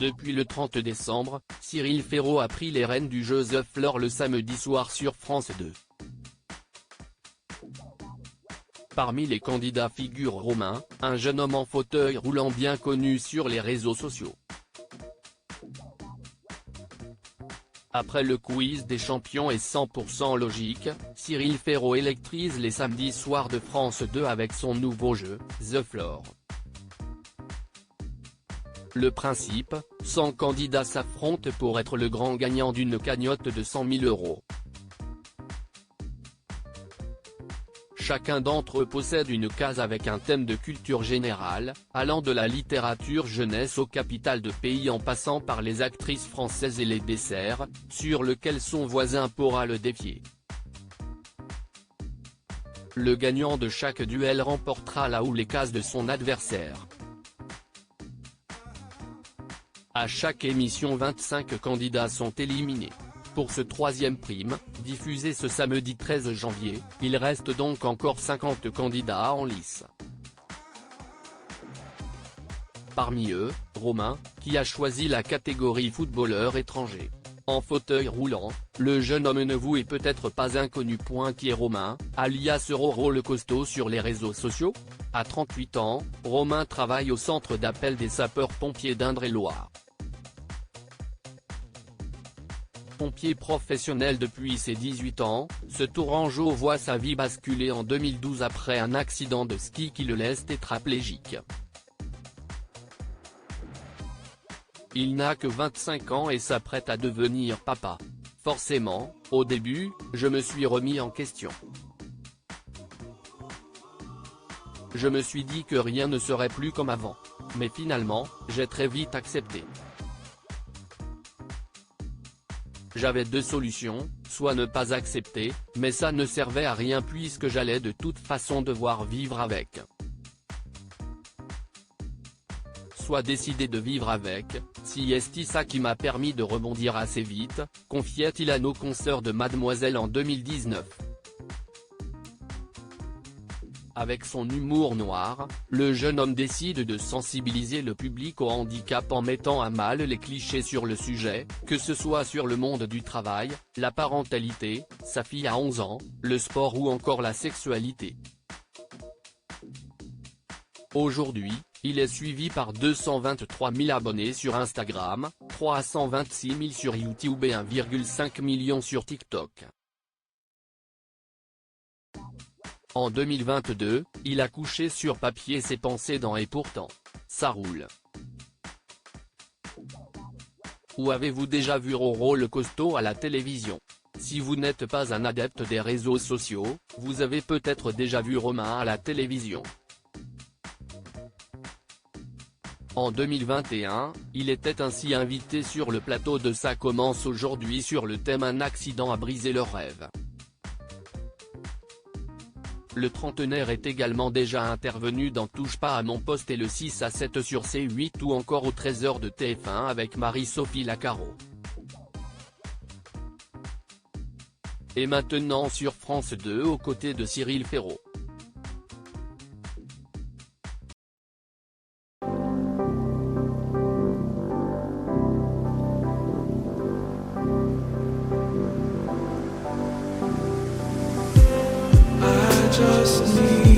Depuis le 30 décembre, Cyril Ferraud a pris les rênes du jeu The Floor le samedi soir sur France 2. Parmi les candidats figure Romain, un jeune homme en fauteuil roulant bien connu sur les réseaux sociaux. Après le quiz des champions et 100% logique, Cyril Ferraud électrise les samedis soirs de France 2 avec son nouveau jeu, The Floor. Le principe, 100 candidats s'affrontent pour être le grand gagnant d'une cagnotte de 100 000 €. Chacun d'entre eux possède une case avec un thème de culture générale, allant de la littérature jeunesse aux capitales de pays en passant par les actrices françaises et les desserts, sur lequel son voisin pourra le défier. Le gagnant de chaque duel remportera là où les cases de son adversaire. À chaque émission 25 candidats sont éliminés. Pour ce troisième prime, diffusé ce samedi 13 janvier, il reste donc encore 50 candidats en lice. Parmi eux, Romain, qui a choisi la catégorie footballeur étranger. En fauteuil roulant, le jeune homme ne vous est peut-être pas inconnu. Qui est Romain, alias Roro le costaud sur les réseaux sociaux. À 38 ans, Romain travaille au centre d'appel des sapeurs-pompiers d'Indre-et-Loire. Pompier professionnel depuis ses 18 ans, ce Tourangeau voit sa vie basculer en 2012 après un accident de ski qui le laisse tétraplégique. Il n'a que 25 ans et s'apprête à devenir papa. Forcément, au début, je me suis remis en question. Je me suis dit que rien ne serait plus comme avant. Mais finalement, j'ai très vite accepté. J'avais deux solutions, soit ne pas accepter, mais ça ne servait à rien puisque j'allais de toute façon devoir vivre avec. Soit décider de vivre avec, si est ça qui m'a permis de rebondir assez vite, confiait-il à nos consoeurs de Mademoiselle en 2019. Avec son humour noir, le jeune homme décide de sensibiliser le public au handicap en mettant à mal les clichés sur le sujet, que ce soit sur le monde du travail, la parentalité, sa fille à 11 ans, le sport ou encore la sexualité. Aujourd'hui, il est suivi par 223 000 abonnés sur Instagram, 326 000 sur YouTube et 1,5 million sur TikTok. En 2022, il a couché sur papier ses pensées dans Et pourtant, ça roule. Où avez-vous déjà vu Roro le costaud à la télévision? Si vous n'êtes pas un adepte des réseaux sociaux, vous avez peut-être déjà vu Romain à la télévision. En 2021, il était ainsi invité sur le plateau de Ça commence aujourd'hui sur le thème Un accident a brisé leur rêve. Le trentenaire est également déjà intervenu dans Touche pas à mon poste et le 6 à 7 sur C8 ou encore au 13h de TF1 avec Marie-Sophie Lacaro. Et maintenant sur France 2 aux côtés de Cyril Ferraud. Just need